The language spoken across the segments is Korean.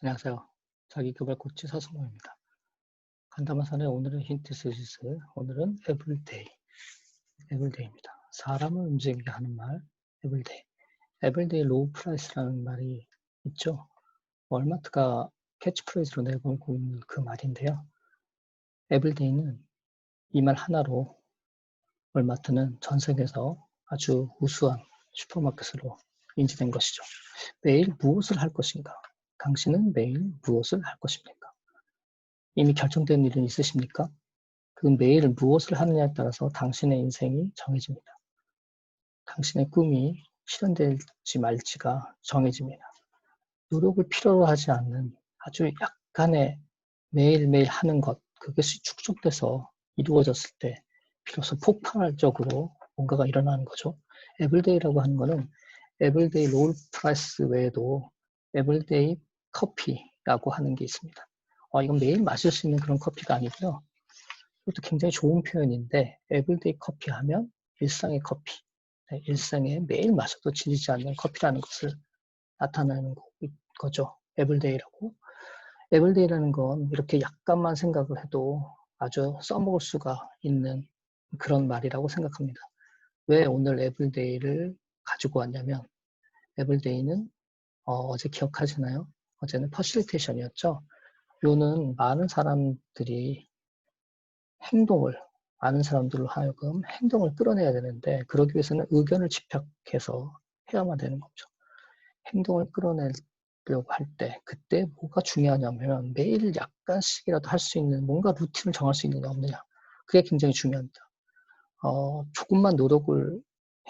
안녕하세요. 자기계발 코치 서승호입니다. 간담화산의 오늘의 힌트 시리즈, 오늘은 에블데이입니다. 사람을 움직이게 하는 말, 에블데이. 에블데이 로우 프라이스라는 말이 있죠. 월마트가 캐치프레이즈로 내걸고 있는 그 말인데요. 에블데이는 이 말 하나로 월마트는 전 세계에서 아주 우수한 슈퍼마켓으로 인지된 것이죠. 매일 무엇을 할 것인가? 당신은 매일 무엇을 할 것입니까? 이미 결정된 일은 있으십니까? 그 매일 무엇을 하느냐에 따라서 당신의 인생이 정해집니다. 당신의 꿈이 실현될지 말지가 정해집니다. 노력을 필요로 하지 않는 아주 약간의 매일매일 하는 것, 그것이 축적돼서 이루어졌을 때 비로소 폭발적으로 뭔가가 일어나는 거죠. 에블데이라고 하는 거는 에블데이 롤 프라이스 외에도 에블데이 커피라고 하는 게 있습니다. 이건 매일 마실 수 있는 그런 커피가 아니고요. 이것도 굉장히 좋은 표현인데 에블데이 커피 하면 일상의 커피, 일상에 매일 마셔도 질리지 않는 커피라는 것을 나타내는 거죠. 에블데이라고. 에블데이라는 건 이렇게 약간만 생각을 해도 아주 써먹을 수가 있는 그런 말이라고 생각합니다. 왜 오늘 에블데이를 가지고 왔냐면 에블데이는 어제 기억하시나요? 어제는 퍼실리테이션이었죠. 요는 많은 사람들이 많은 사람들로 하여금 행동을 끌어내야 되는데 그러기 위해서는 의견을 집약해서 해야만 되는 거죠. 행동을 끌어내려고 할 때 그때 뭐가 중요하냐면 매일 약간씩이라도 할 수 있는 뭔가 루틴을 정할 수 있는 게 없느냐. 그게 굉장히 중요합니다. 조금만 노력을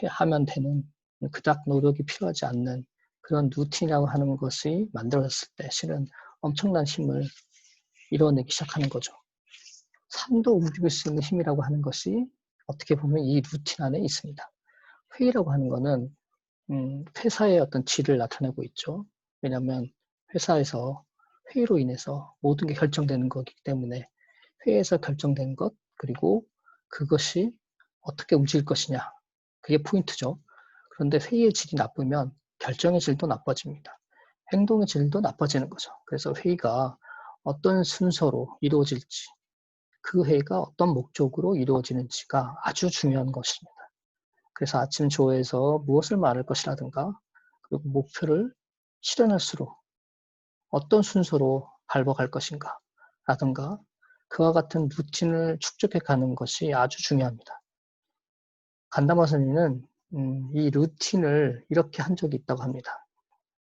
하면 되는 그닥 노력이 필요하지 않는 그런 루틴이라고 하는 것이 만들어졌을 때 실은 엄청난 힘을 이뤄내기 시작하는 거죠. 산도 움직일 수 있는 힘이라고 하는 것이 어떻게 보면 이 루틴 안에 있습니다. 회의라고 하는 거는 회사의 어떤 질을 나타내고 있죠. 왜냐하면 회사에서 회의로 인해서 모든 게 결정되는 거기 때문에 회의에서 결정된 것 그리고 그것이 어떻게 움직일 것이냐 그게 포인트죠. 그런데 회의의 질이 나쁘면 결정의 질도 나빠집니다. 행동의 질도 나빠지는 거죠. 그래서 회의가 어떤 순서로 이루어질지 그 회의가 어떤 목적으로 이루어지는지가 아주 중요한 것입니다. 그래서 아침 조회에서 무엇을 말할 것이라든가 그리고 목표를 실현할수록 어떤 순서로 밟아갈 것인가 라든가 그와 같은 루틴을 축적해 가는 것이 아주 중요합니다. 간다마 선생님은 이 루틴을 이렇게 한 적이 있다고 합니다.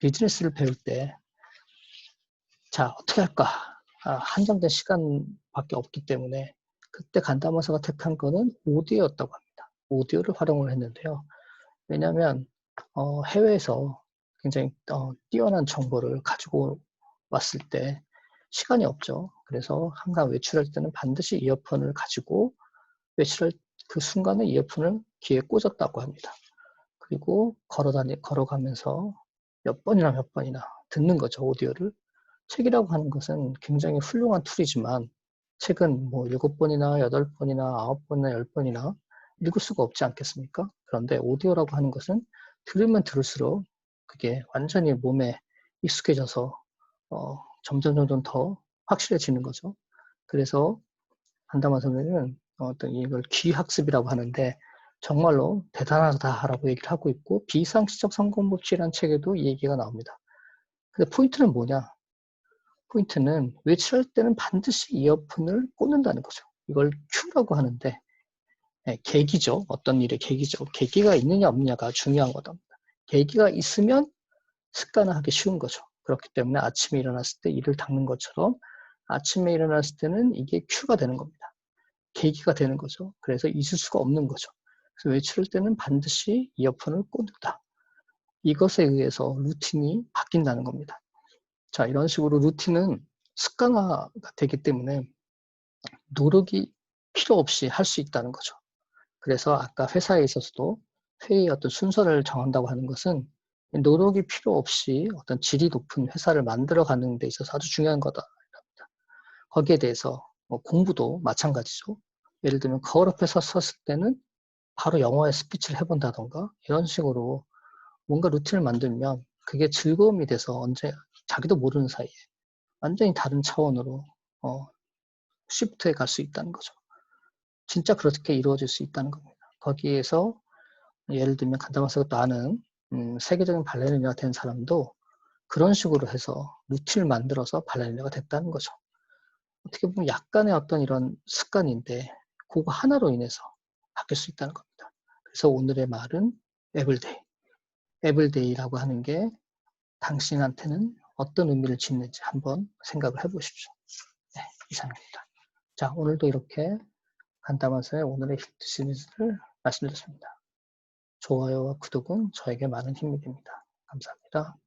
비즈니스를 배울 때 자 어떻게 할까 한정된 시간밖에 없기 때문에 그때 간다마사가 택한 거는 오디오였다고 합니다. 오디오를 활용을 했는데요. 왜냐하면 해외에서 굉장히 뛰어난 정보를 가지고 왔을 때 시간이 없죠. 그래서 항상 외출할 때는 반드시 이어폰을 가지고 외출할 그 순간에 이어폰을 귀에 꽂았다고 합니다. 그리고 걸어가면서 몇 번이나 듣는 거죠, 오디오를. 책이라고 하는 것은 굉장히 훌륭한 툴이지만 책은 뭐 7번이나 8번이나 9번이나 10번이나 읽을 수가 없지 않겠습니까? 그런데 오디오라고 하는 것은 들으면 들을수록 그게 완전히 몸에 익숙해져서 점점 더 확실해지는 거죠. 그래서 한다마 선생님은 어떤 이걸 귀학습이라고 하는데 정말로 대단하다라고 얘기를 하고 있고 비상시적 성공법칙이라는 책에도 이 얘기가 나옵니다. 근데 포인트는 뭐냐? 포인트는 외출할 때는 반드시 이어폰을 꽂는다는 거죠. 이걸 큐라고 하는데 계기죠. 어떤 일의 계기죠. 계기가 있느냐 없느냐가 중요한 거다. 계기가 있으면 습관을 하기 쉬운 거죠. 그렇기 때문에 아침에 일어났을 때 이를 닦는 것처럼 아침에 일어났을 때는 이게 큐가 되는 겁니다. 계기가 되는 거죠. 그래서 잊을 수가 없는 거죠. 그래서 외출할 때는 반드시 이어폰을 꽂는다. 이것에 의해서 루틴이 바뀐다는 겁니다. 자, 이런 식으로 루틴은 습관화가 되기 때문에 노력이 필요 없이 할 수 있다는 거죠. 그래서 아까 회사에 있어서도 회의의 어떤 순서를 정한다고 하는 것은 노력이 필요 없이 어떤 질이 높은 회사를 만들어가는 데 있어서 아주 중요한 거다. 거기에 대해서 공부도 마찬가지죠. 예를 들면 거울 앞에 섰을 때는 바로 영어의 스피치를 해본다던가 이런 식으로 뭔가 루틴을 만들면 그게 즐거움이 돼서 언제 자기도 모르는 사이에 완전히 다른 차원으로 쉬프트해 갈 수 있다는 거죠. 진짜 그렇게 이루어질 수 있다는 겁니다. 거기에서 예를 들면 간다마스가 또 아는 세계적인 발레리나가 된 사람도 그런 식으로 해서 루틴을 만들어서 발레리나가 됐다는 거죠. 어떻게 보면 약간의 어떤 이런 습관인데 그거 하나로 인해서 바뀔 수 있다는 겁니다. 그래서 오늘의 말은 에블데이. 에블데이라고 하는 게 당신한테는 어떤 의미를 짓는지 한번 생각을 해보십시오. 네, 이상입니다. 자, 오늘도 이렇게 간다마스의 오늘의 히트 시리즈를 말씀드렸습니다. 좋아요와 구독은 저에게 많은 힘이 됩니다. 감사합니다.